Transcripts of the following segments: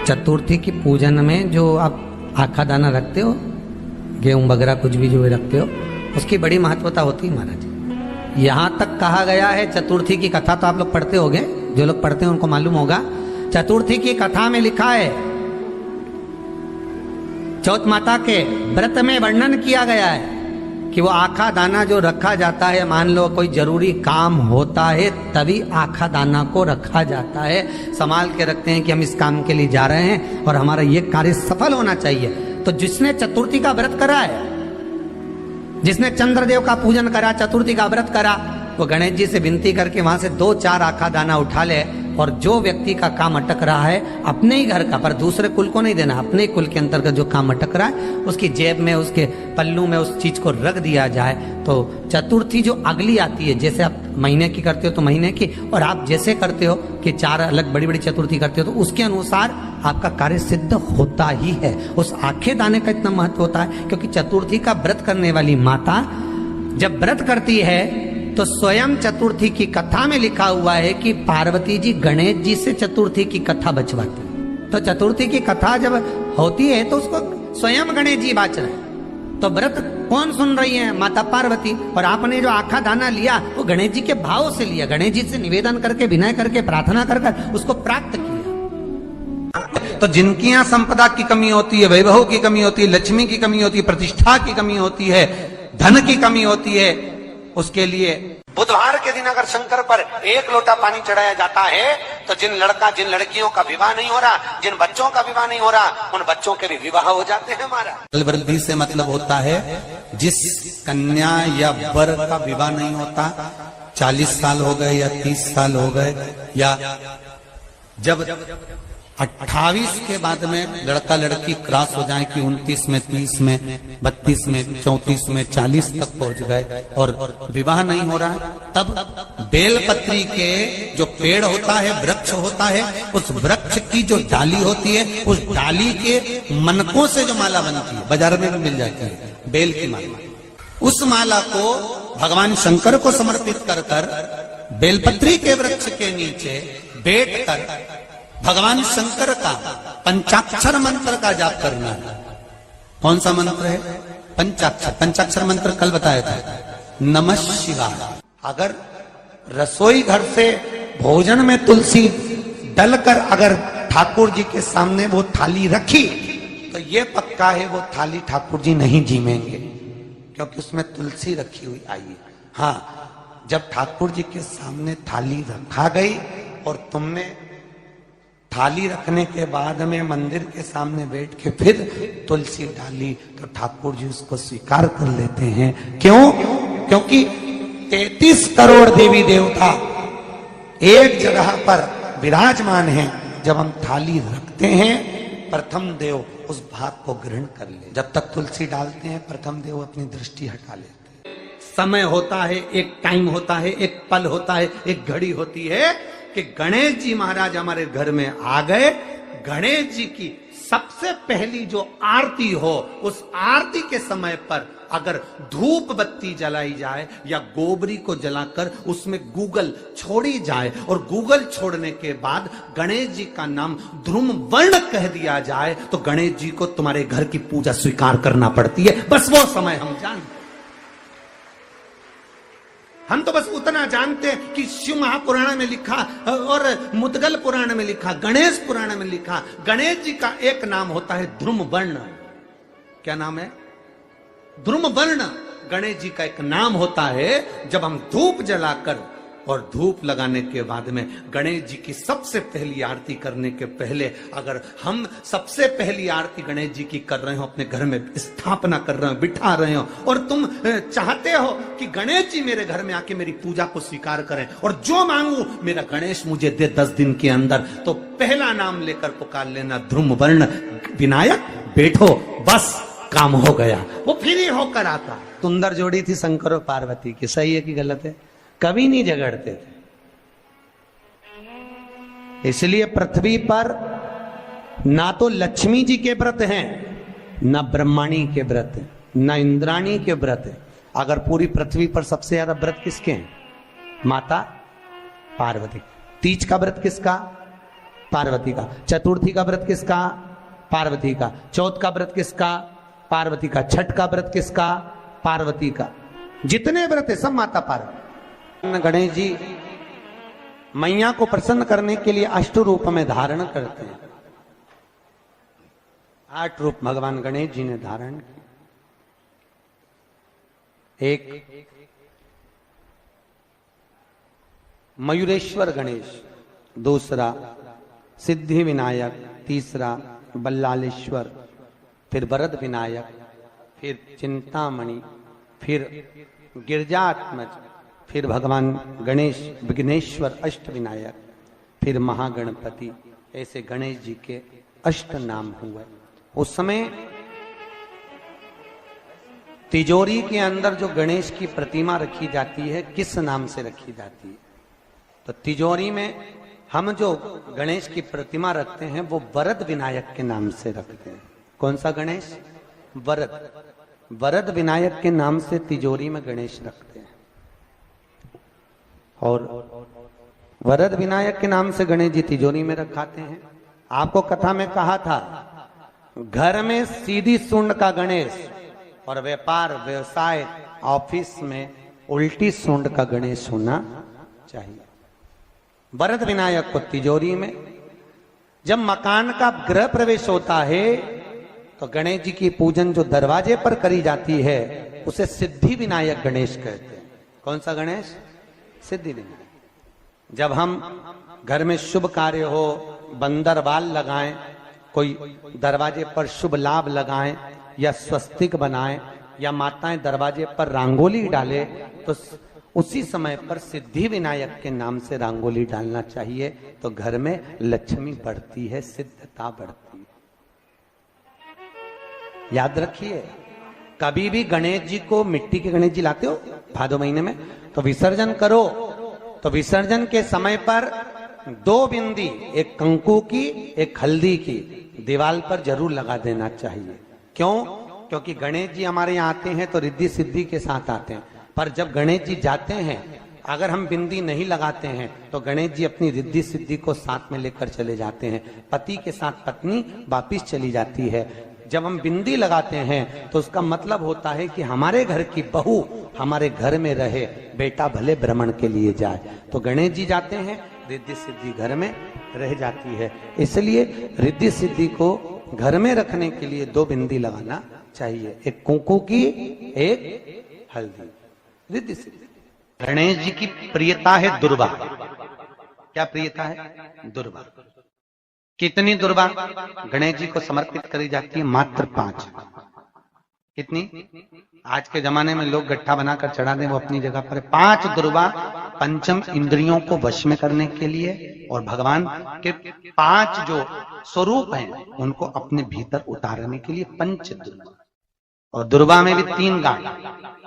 चतुर्थी की पूजन में जो आप आखा दाना रखते हो, गेहूं वगैरह कुछ भी जो भी रखते हो, उसकी बड़ी महत्वता होती है महाराज। यहाँ तक कहा गया है, चतुर्थी की कथा तो आप लोग पढ़ते होंगे, जो लोग पढ़ते हैं उनको मालूम होगा। चतुर्थी की कथा में लिखा है, चौथ माता के व्रत में वर्णन किया गया है कि वो आखा दाना जो रखा जाता है, मान लो कोई जरूरी काम होता है तभी आखा दाना को रखा जाता है, संभाल के रखते हैं कि हम इस काम के लिए जा रहे हैं और हमारा ये कार्य सफल होना चाहिए। तो जिसने चतुर्थी का व्रत करा है, जिसने चंद्रदेव का पूजन करा, चतुर्थी का व्रत करा, वो गणेश जी से विनती करके वहां से 2-4 आखा दाना उठा ले, और जो व्यक्ति का काम अटक रहा है अपने ही घर का, पर दूसरे कुल को नहीं देना, अपने ही कुल के अंतर्गत जो काम अटक रहा है उसकी जेब में, उसके पल्लू में उस चीज को रख दिया जाए। तो चतुर्थी जो अगली आती है, जैसे आप महीने की करते हो तो महीने की, और आप जैसे करते हो कि 4 अलग बड़ी बड़ी चतुर्थी करते हो तो उसके अनुसार आपका कार्य सिद्ध होता ही है। उस आखे दाने का इतना महत्व होता है क्योंकि चतुर्थी का व्रत करने वाली माता जब व्रत करती है तो स्वयं चतुर्थी की कथा में लिखा हुआ है कि पार्वती जी गणेश जी से चतुर्थी की कथा बचवाती। तो चतुर्थी की कथा जब होती है तो उसको स्वयं गणेश जी बाच रहे हैं। तो व्रत कौन सुन रही है? माता पार्वती। और आपने जो आखा दाना लिया वो गणेश जी के भाव से लिया, गणेश जी से निवेदन करके, विनय करके, प्रार्थना कर उसको प्राप्त किया। तो जिनकी यहाँ संपदा की कमी होती है, वैभव की कमी होती है, लक्ष्मी की कमी होती है, प्रतिष्ठा की कमी होती है, धन की कमी होती है, उसके लिए बुधवार के दिन अगर शंकर पर 1 लोटा पानी चढ़ाया जाता है तो जिन लड़कियों का विवाह नहीं हो रहा, जिन बच्चों का विवाह नहीं हो रहा, उन बच्चों के भी विवाह हो जाते हैं। हमारा वृद्धि से मतलब होता है जिस कन्या या वर का विवाह नहीं होता, 40 साल हो गए या 30 साल हो गए, या जब 28 के बाद में लड़का लड़की क्रॉस हो जाए कि 29 में, 30 में, 32 में, 34 में, 40 तक पहुंच गए और विवाह नहीं हो रहा है, तब बेलपत्री के जो पेड़ होता है, वृक्ष होता है, उस वृक्ष की जो डाली होती है, उस डाली के मनकों से जो माला बनती है, बाजार में भी मिल जाती है बेल की माला, उस माला को भगवान शंकर को समर्पित कर कर बेलपत्री के वृक्ष के नीचे बैठ कर भगवान शंकर का पंचाक्षर मंत्र का जाप करना है। कौन सा मंत्र है? पंचाक्षर। पंचाक्षर मंत्र कल बताया था, नमः शिवाय। अगर रसोई घर से भोजन में तुलसी डलकर अगर ठाकुर जी के सामने वो थाली रखी तो ये पक्का है वो थाली ठाकुर जी नहीं जीमेंगे, क्योंकि उसमें तुलसी रखी हुई आई है। हाँ, जब ठाकुर जी के सामने थाली रखा गई और तुमने थाली रखने के बाद में मंदिर के सामने बैठ के फिर तुलसी डाली तो ठाकुर जी उसको स्वीकार कर लेते हैं। क्यों? क्योंकि 33 करोड़ देवी देवता एक जगह पर विराजमान हैं। जब हम थाली रखते हैं, प्रथम देव उस भाग को ग्रहण कर ले। जब तक तुलसी डालते हैं, प्रथम देव अपनी दृष्टि हटा लेते हैं। समय होता है, एक टाइम होता है, एक पल होता है, एक घड़ी होती है कि गणेश जी महाराज हमारे घर में आ गए। गणेश जी की सबसे पहली जो आरती हो, उस आरती के समय पर अगर धूप बत्ती जलाई जाए या गोबरी को जलाकर उसमें गूगल छोड़ी जाए और गूगल छोड़ने के बाद गणेश जी का नाम ध्रुम वर्ण कह दिया जाए तो गणेश जी को तुम्हारे घर की पूजा स्वीकार करना पड़ती है। बस वो समय हम जानते, हम तो बस उतना जानते हैं कि शिव महापुराण में लिखा और मुद्गल पुराण में लिखा, गणेश पुराण में लिखा, गणेश जी का एक नाम होता है ध्रुम वर्ण। क्या नाम है? ध्रुम वर्ण गणेश जी का एक नाम होता है। जब हम धूप जलाकर और धूप लगाने के बाद में गणेश जी की सबसे पहली आरती करने के पहले अगर हम सबसे पहली आरती गणेश जी की कर रहे हो, अपने घर में स्थापना कर रहे हो, बिठा रहे हो, और तुम चाहते हो कि गणेश जी मेरे घर में आके मेरी पूजा को स्वीकार करें और जो मांगू मेरा गणेश मुझे दे 10 दिन के अंदर, तो पहला नाम लेकर पुकार लेना ध्रुम वर्ण विनायक, बैठो, बस काम हो गया। वो फिर ही होकर आता। सुंदर जोड़ी थी शंकर और पार्वती की, सही है कि गलत है? कभी नहीं झगड़ते थे। इसलिए पृथ्वी पर ना तो लक्ष्मी जी के व्रत हैं, ना ब्रह्माणी के व्रत हैं, ना इंद्राणी के व्रत हैं। अगर पूरी पृथ्वी पर सबसे ज्यादा व्रत किसके हैं? माता पार्वती। तीज का व्रत किसका? पार्वती का। चतुर्थी का व्रत किसका? पार्वती का। चौथ का व्रत किसका? पार्वती का। छठ का व्रत किसका? पार्वती का। जितने व्रत है सब माता पार्वती। गणेश जी मैया को प्रसन्न करने के लिए अष्ट रूप में धारण करते हैं। 8 रूप भगवान गणेश जी ने धारण किए। एक मयूरेश्वर गणेश, दूसरा सिद्धि विनायक, तीसरा बल्लालेश्वर, फिर वरद विनायक, फिर चिंतामणि, फिर गिरजात्मज, फिर भगवान गणेश विघ्नेश्वर अष्ट विनायक, फिर महागणपति। ऐसे गणेश जी के अष्ट नाम हुए। उस समय तिजोरी के अंदर जो गणेश की प्रतिमा रखी जाती है किस नाम से रखी जाती है? तो तिजोरी में हम जो गणेश की प्रतिमा रखते हैं वो वरद विनायक के नाम से रखते हैं। कौन सा गणेश? वरद। वरद विनायक के नाम से तिजोरी में गणेश रखते हैं। और वरद विनायक के नाम से गणेश जी तिजोरी में रखाते हैं। आपको कथा में कहा था घर में सीधी सूंड का गणेश और व्यापार व्यवसाय ऑफिस में उल्टी सूंड का गणेश होना चाहिए। वरद विनायक को तिजोरी में। जब मकान का गृह प्रवेश होता है तो गणेश जी की पूजन जो दरवाजे पर करी जाती है उसे सिद्धि विनायक गणेश कहते हैं। कौन सा गणेश? सिद्धि विनायक। जब हम घर में शुभ कार्य हो, बंदर बाल लगाएं, कोई दरवाजे पर शुभ लाभ लगाएं या स्वस्तिक बनाएं या माताएं दरवाजे पर रंगोली डाले तो उसी समय पर सिद्धि विनायक के नाम से रंगोली डालना चाहिए। तो घर में लक्ष्मी बढ़ती है, सिद्धता बढ़ती है। याद रखिए, कभी भी गणेश जी को, मिट्टी के गणेश जी लाते हो भादो महीने में, तो विसर्जन करो तो विसर्जन के समय पर 2 बिंदी, एक कंकु की एक हल्दी की, दीवार पर जरूर लगा देना चाहिए। क्यों? क्योंकि गणेश जी हमारे यहाँ आते हैं तो रिद्धि सिद्धि के साथ आते हैं, पर जब गणेश जी जाते हैं अगर हम बिंदी नहीं लगाते हैं तो गणेश जी अपनी रिद्धि सिद्धि को साथ में लेकर चले जाते हैं। पति के साथ पत्नी वापिस चली जाती है। जब हम बिंदी लगाते हैं तो उसका मतलब होता है कि हमारे घर की बहू हमारे घर में रहे, बेटा भले भ्रमण के लिए जाए। तो गणेश जी जाते हैं, रिद्धि सिद्धि घर में रह जाती है। इसलिए रिद्धि सिद्धि को घर में रखने के लिए 2 बिंदी लगाना चाहिए, एक कुंकू की एक हल्दी। रिद्धि सिद्धि। गणेश जी की प्रियता है दुर्वा। क्या प्रियता है? दुर्वा। कितनी दुर्वा गणेश जी को समर्पित करी जाती है? मात्र 5। कितनी? आज के जमाने में लोग गट्ठा बनाकर चढ़ा दें, वो अपनी जगह पर 5 दुर्वा पंचम इंद्रियों को वश में करने के लिए और भगवान के 5 जो स्वरूप हैं उनको अपने भीतर उतारने के लिए 5 दुर्वा। और दुर्वा में भी 3 गांठ।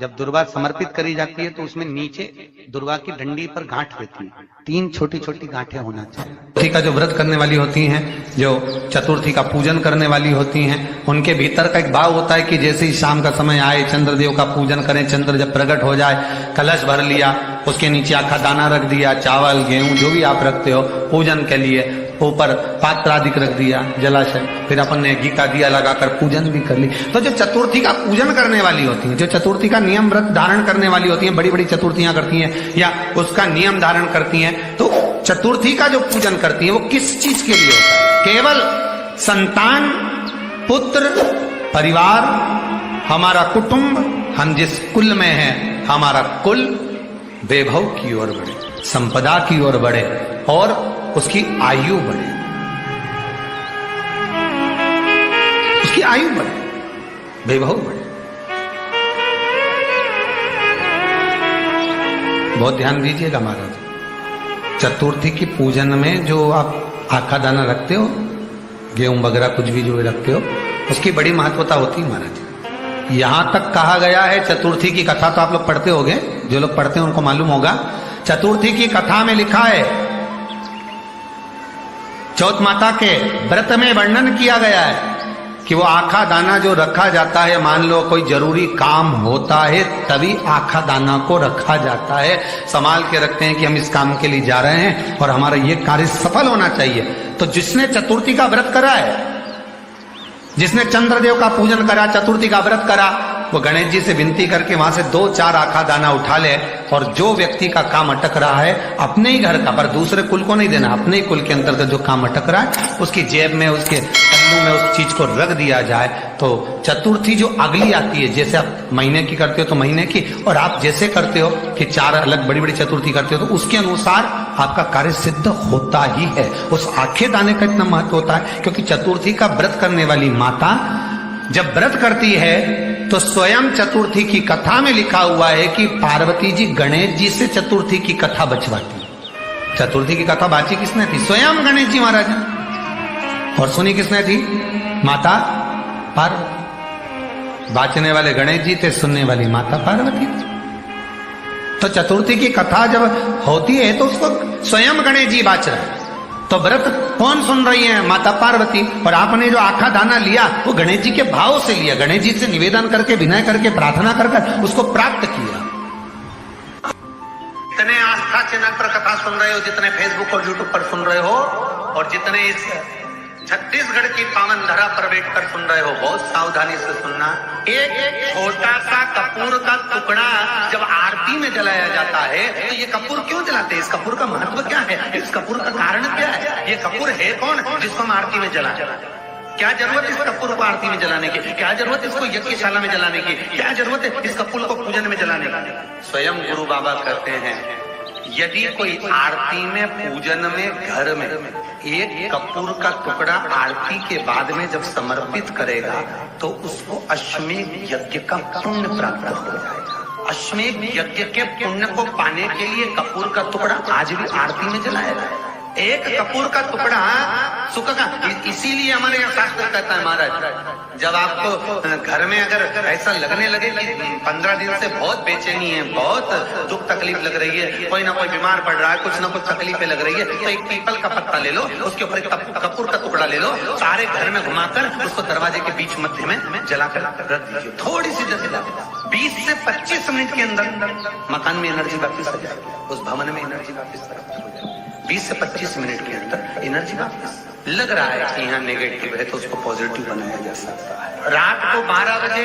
जब दुर्वा समर्पित करी जाती है तो उसमें नीचे दुर्वा की डंडी पर गांठ रहती है, 3 छोटी छोटी गांठें होना चाहिए। चतुर्थी का जो व्रत करने वाली होती हैं, जो चतुर्थी का पूजन करने वाली होती हैं, उनके भीतर का एक भाव होता है कि जैसे ही शाम का समय आए चंद्रदेव का पूजन करें। चंद्र जब प्रकट हो जाए, कलश भर लिया, उसके नीचे आखा दाना रख दिया, चावल गेहूं जो भी आप रखते हो पूजन के लिए, ऊपर पात्र आदि रख दिया, जलाशय, फिर अपन ने घी का दिया लगाकर पूजन भी कर ली। तो जो चतुर्थी का पूजन करने वाली होती है, जो चतुर्थी का नियम व्रत धारण करने वाली होती हैं, बड़ी बड़ी चतुर्थियां करती हैं या उसका नियम धारण करती हैं, तो चतुर्थी का जो पूजन करती है वो किस चीज के लिए होता है? केवल संतान, पुत्र, परिवार, हमारा कुटुंब, हम जिस कुल में हैं, हमारा कुल वैभव की ओर बढ़े, संपदा की ओर बढ़े और उसकी आयु बढ़े, उसकी आयु बढ़े, वैभव बढ़े। बहुत ध्यान दीजिएगा महाराज। चतुर्थी की पूजन में जो आप आखा दाना रखते हो, गेहूं वगैरह कुछ भी जो रखते हो, उसकी बड़ी महत्वता होती है महाराज। यहां तक कहा गया है, चतुर्थी की कथा तो आप लोग पढ़ते होंगे, जो लोग पढ़ते हैं उनको मालूम होगा। चतुर्थी की कथा में लिखा है, चौथ माता के व्रत में वर्णन किया गया है कि वो आखा दाना जो रखा जाता है, मान लो कोई जरूरी काम होता है तभी आखा दाना को रखा जाता है, संभाल के रखते हैं कि हम इस काम के लिए जा रहे हैं और हमारा ये कार्य सफल होना चाहिए। तो जिसने चतुर्थी का व्रत करा है, जिसने चंद्रदेव का पूजन करा, चतुर्थी का व्रत करा, वो गणेश जी से विनती करके वहां से 2-4 आखा दाना उठा ले, और जो व्यक्ति का काम अटक रहा है अपने ही घर का, पर दूसरे कुल को नहीं देना, अपने ही कुल के अंतर्गत जो काम अटक रहा है उसकी जेब में, उसके पल्लू में उस चीज को रख दिया जाए, तो चतुर्थी जो अगली आती है, जैसे आप महीने की करते हो तो महीने की, और आप जैसे करते हो कि 4 अलग बड़ी बड़ी चतुर्थी करते हो, तो उसके अनुसार आपका कार्य सिद्ध होता ही है। उस आखे दाने का इतना महत्व होता है क्योंकि चतुर्थी का व्रत करने वाली माता जब व्रत करती है तो स्वयं चतुर्थी की कथा में लिखा हुआ है कि पार्वती जी गणेश जी से चतुर्थी की कथा बचवाती। चतुर्थी की कथा बाची किसने थी? स्वयं गणेश जी महाराज। और सुनी किसने थी? माता पार्वती। बाचने वाले गणेश जी थे, सुनने वाली माता पार्वती थी। तो चतुर्थी की कथा जब होती है तो उसको स्वयं गणेश जी बाच रहे हैं, तो व्रत कौन सुन रही है? माता पार्वती। और आपने जो आखा दाना लिया वो गणेश जी के भाव से लिया, गणेश जी से निवेदन करके, विनय करके, प्रार्थना कर उसको प्राप्त किया। जितने आस्था चैनल पर कथा सुन रहे हो, जितने फेसबुक और यूट्यूब पर सुन रहे हो, और जितने इस छत्तीसगढ़ की पावन धरा पर बैठकर सुन रहे हो, बहुत सावधानी से सुनना। एक छोटा सा कपूर का टुकड़ा जब आरती में जलाया जाता है तो ये कपूर क्यों जलाते हैं? इस कपूर का महत्व क्या है? इस कपूर का कारण क्या है? ये कपूर है कौन जिसको हम आरती में जला? क्या जरूरत इस कपूर को आरती में जलाने की? क्या जरूरत इसको यज्ञशाला में जलाने की? क्या जरूरत है इस कपूर को पूजन में जलाने की? स्वयं गुरु बाबा कहते हैं यदि कोई आरती में, पूजन में, घर में एक कपूर का टुकड़ा आरती के बाद में जब समर्पित करेगा तो उसको अश्वमेध यज्ञ का पुण्य प्राप्त हो जाएगा। अश्वमेध यज्ञ के पुण्य को पाने के लिए कपूर का टुकड़ा आज भी आरती में जलाया जाए। एक कपूर का टुकड़ा सुख का, इसीलिए हमारे यहाँ शास्त्र कहता है महाराज, जब आपको घर में अगर ऐसा लगने लगे कि 15 दिन से बहुत बेचैनी है, बहुत दुख तकलीफ लग रही है, कोई ना कोई बीमार पड़ रहा है, कुछ ना कुछ तकलीफें लग रही है, तो एक पीपल का पत्ता ले लो, उसके ऊपर एक कपूर का टुकड़ा ले लो, सारे घर में घुमाकर उसको दरवाजे के बीच मध्य में जलाकर रख दीजिए। थोड़ी सी जला 20 से 25 मिनट के अंदर मकान में एनर्जी वापिस आ जाएगी, उस भवन में एनर्जी वापिस आ जाएगी। 20 से 25 मिनट के अंदर एनर्जी वापस। लग रहा है कि यहाँ नेगेटिव है तो उसको पॉजिटिव बनाया जा सकता है। रात को 12 बजे